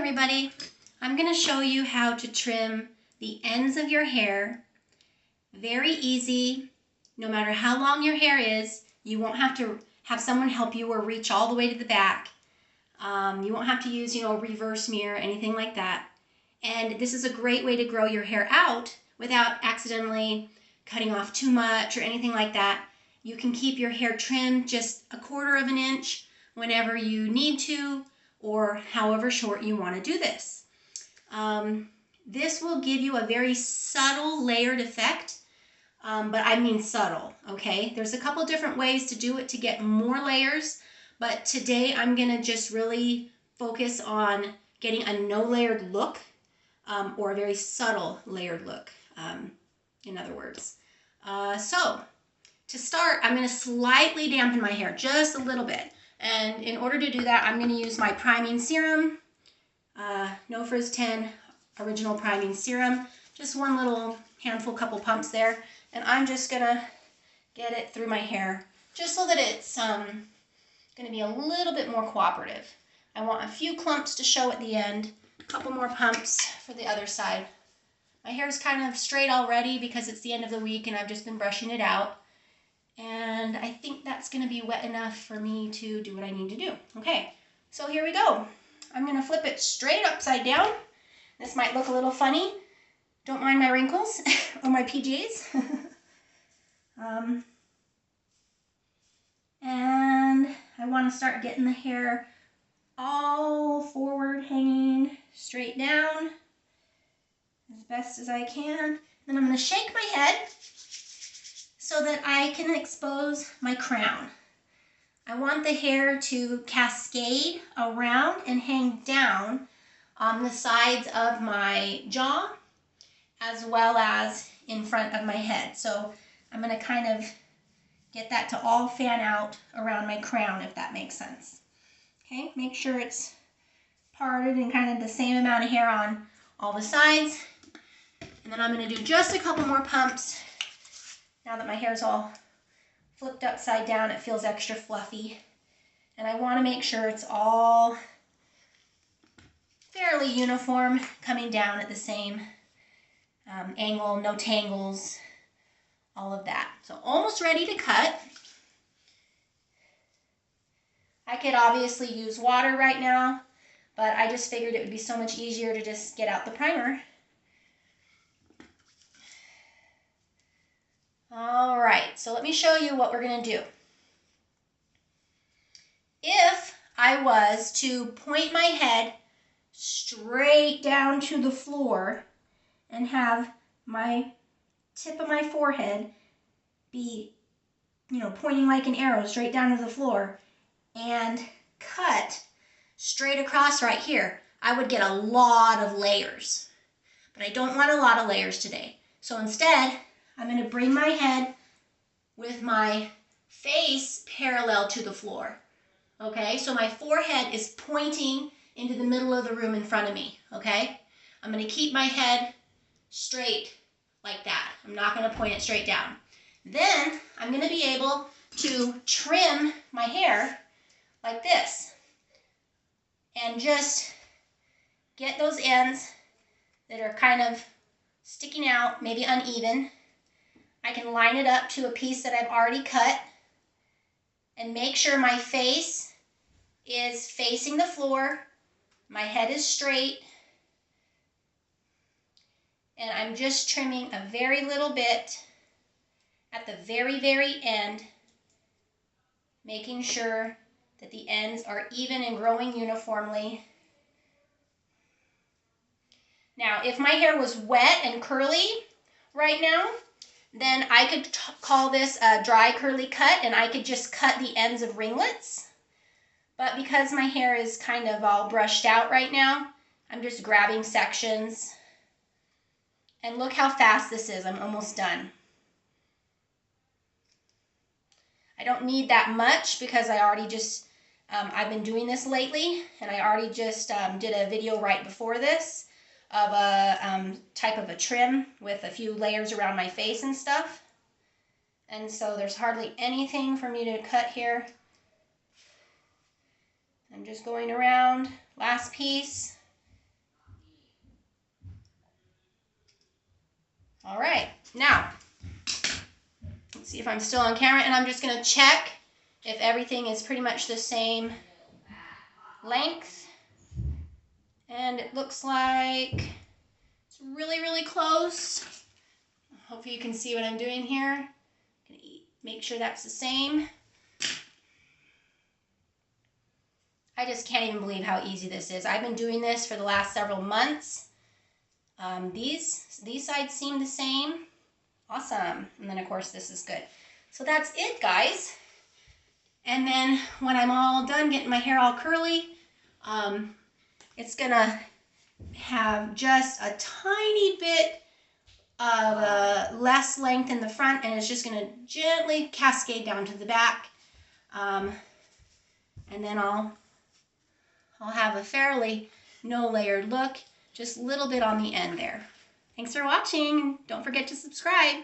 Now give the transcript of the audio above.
everybody. I'm going to show you how to trim the ends of your hair. Very easy. No matter how long your hair is, you won't have to have someone help you or reach all the way to the back. You won't have to use, a reverse mirror, anything like that. And this is a great way to grow your hair out without accidentally cutting off too much or anything like that. You can keep your hair trimmed just 1/4 of an inch whenever you need to, or however short you want to do this. This will give you a very subtle layered effect, but I mean subtle, okay? There's a couple different ways to do it to get more layers, but today I'm going to just really focus on getting a no layered look, or a very subtle layered look, in other words. So to start, I'm going to slightly dampen my hair just a little bit. And in order to do that, I'm going to use my priming serum, No Frizz 10 original priming serum. Just one little handful, couple pumps there. And I'm just going to get it through my hair just so that it's going to be a little bit more cooperative. I want a few clumps to show at the end, a couple more pumps for the other side. My hair is kind of straight already because it's the end of the week and I've just been brushing it out. And I think that's going to be wet enough for me to do what I need to do. Okay, so here we go. I'm going to flip it straight upside down. This might look a little funny. Don't mind my wrinkles or my PJs. And I want to start getting the hair all forward, hanging straight down as best as I can. Then I'm going to shake my head so that I can expose my crown. I want the hair to cascade around and hang down on the sides of my jaw as well as in front of my head. So I'm going to kind of get that to all fan out around my crown, if that makes sense. Okay, make sure it's parted and kind of the same amount of hair on all the sides. And then I'm going to do just a couple more pumps. Now that my hair is all flipped upside down, it feels extra fluffy. And I want to make sure it's all fairly uniform, coming down at the same angle, no tangles, all of that. So almost ready to cut. I could obviously use water right now, but I just figured it would be so much easier to just get out the primer. All right, so let me show you what we're going to do. If I was to point my head straight down to the floor and have my tip of my forehead be, pointing like an arrow straight down to the floor and cut straight across right here, I would get a lot of layers. But I don't want a lot of layers today. So instead, I'm going to bring my head with my face parallel to the floor. Okay, so my forehead is pointing into the middle of the room in front of me. Okay, I'm going to keep my head straight like that. I'm not going to point it straight down. Then I'm going to be able to trim my hair like this and just get those ends that are kind of sticking out, maybe uneven. I can line it up to a piece that I've already cut and make sure my face is facing the floor, my head is straight, and I'm just trimming a very little bit at the very, very end, making sure that the ends are even and growing uniformly. Now, if my hair was wet and curly right now, then I could call this a dry curly cut and I could just cut the ends of ringlets. But because my hair is kind of all brushed out right now, I'm just grabbing sections. And look how fast this is. I'm almost done. I don't need that much because I already just, I've been doing this lately and I already just did a video right before this of a type of a trim with a few layers around my face and stuff. And so there's hardly anything for me to cut here. I'm just going around, last piece, All right, now, let's see if I'm still on camera, and I'm just gonna check if everything is pretty much the same length. And it looks like it's really, really close. Hopefully you can see what I'm doing here. Make sure that's the same. I just can't even believe how easy this is. I've been doing this for the last several months. These sides seem the same. Awesome. And then of course this is good. So that's it, guys. And then when I'm all done getting my hair all curly, it's gonna have just a tiny bit of less length in the front, and it's just gonna gently cascade down to the back. And then I'll have a fairly no layered look, just a little bit on the end there. Thanks for watching. Don't forget to subscribe.